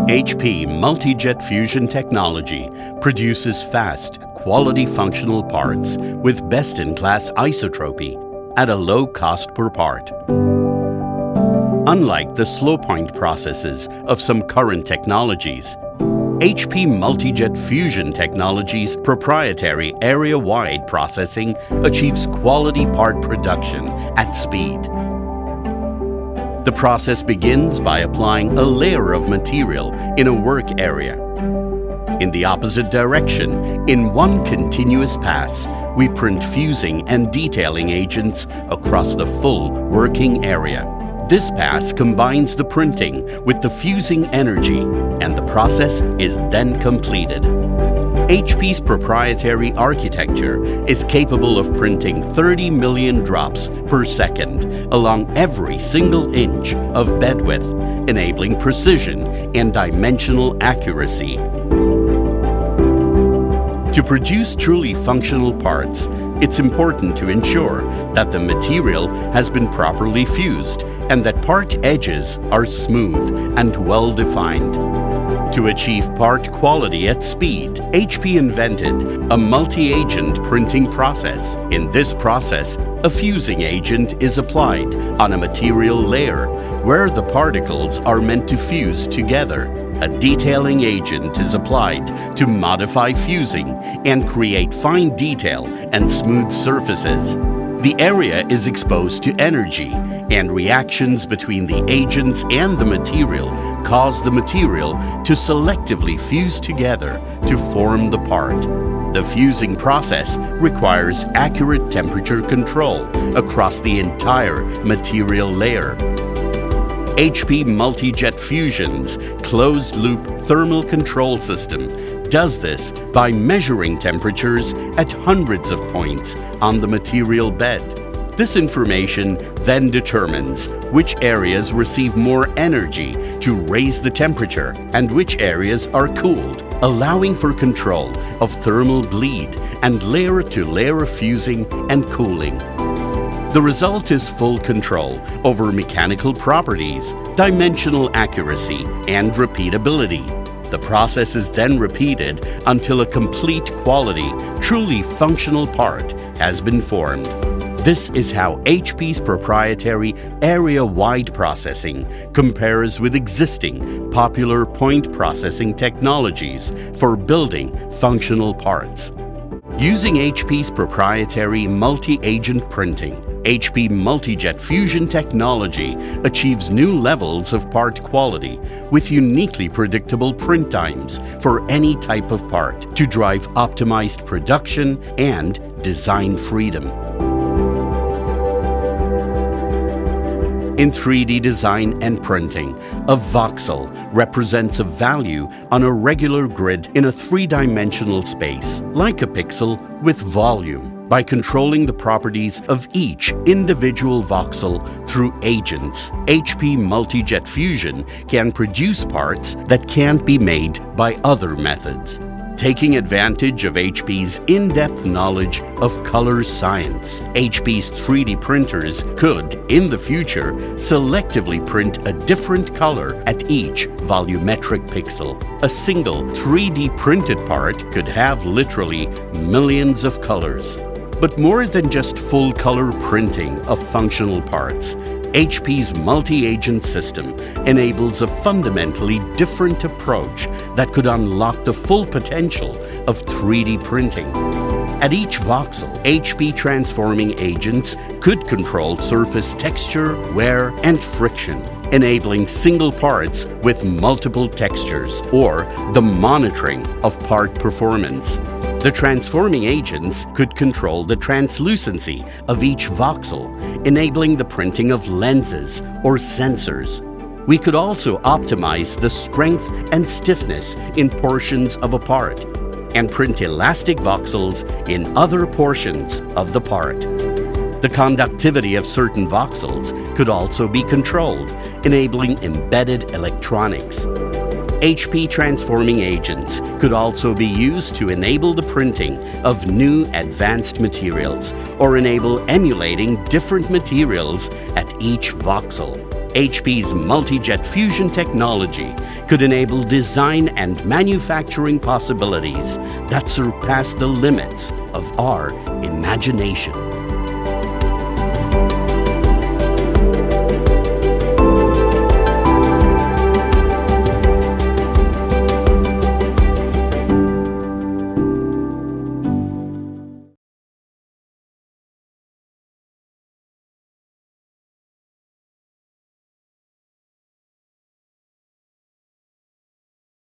HP MultiJet Fusion technology produces fast, quality functional parts with best-in-class isotropy at a low cost per part. Unlike the slow-point processes of some current technologies, HP MultiJet Fusion technology's proprietary area-wide processing achieves quality part production at speed. The process begins by applying a layer of material in a work area. In the opposite direction, in one continuous pass, we print fusing and detailing agents across the full working area. This pass combines the printing with the fusing energy, and the process is then completed. HP's proprietary architecture is capable of printing 30 million drops per second along every single inch of bed width, enabling precision and dimensional accuracy. To produce truly functional parts, it's important to ensure that the material has been properly fused and that part edges are smooth and well-defined. To achieve part quality at speed, HP invented a multi-agent printing process. In this process, a fusing agent is applied on a material layer where the particles are meant to fuse together. A detailing agent is applied to modify fusing and create fine detail and smooth surfaces. The area is exposed to energy, and reactions between the agents and the material cause the material to selectively fuse together to form the part. The fusing process requires accurate temperature control across the entire material layer. HP MultiJet Fusion's closed-loop thermal control system does this by measuring temperatures at hundreds of points on the material bed. This information then determines which areas receive more energy to raise the temperature and which areas are cooled, allowing for control of thermal bleed and layer-to-layer fusing and cooling. The result is full control over mechanical properties, dimensional accuracy, and repeatability. The process is then repeated until a complete quality, truly functional part has been formed. This is how HP's proprietary area-wide processing compares with existing popular point processing technologies for building functional parts. Using HP's proprietary multi-agent printing, HP MultiJet Fusion technology achieves new levels of part quality with uniquely predictable print times for any type of part to drive optimized production and design freedom. In 3D design and printing, a voxel represents a value on a regular grid in a three-dimensional space, like a pixel with volume. By controlling the properties of each individual voxel through agents, HP MultiJet Fusion can produce parts that can't be made by other methods. Taking advantage of HP's in-depth knowledge of color science, HP's 3D printers could, in the future, selectively print a different color at each volumetric pixel. A single 3D printed part could have literally millions of colors. But more than just full-color printing of functional parts, HP's multi-agent system enables a fundamentally different approach that could unlock the full potential of 3D printing. At each voxel, HP transforming agents could control surface texture, wear, and friction, enabling single parts with multiple textures, or the monitoring of part performance. The transforming agents could control the translucency of each voxel, enabling the printing of lenses or sensors. We could also optimize the strength and stiffness in portions of a part and print elastic voxels in other portions of the part. The conductivity of certain voxels could also be controlled, enabling embedded electronics. HP transforming agents could also be used to enable the printing of new advanced materials or enable emulating different materials at each voxel. HP's MultiJet Fusion technology could enable design and manufacturing possibilities that surpass the limits of our imagination.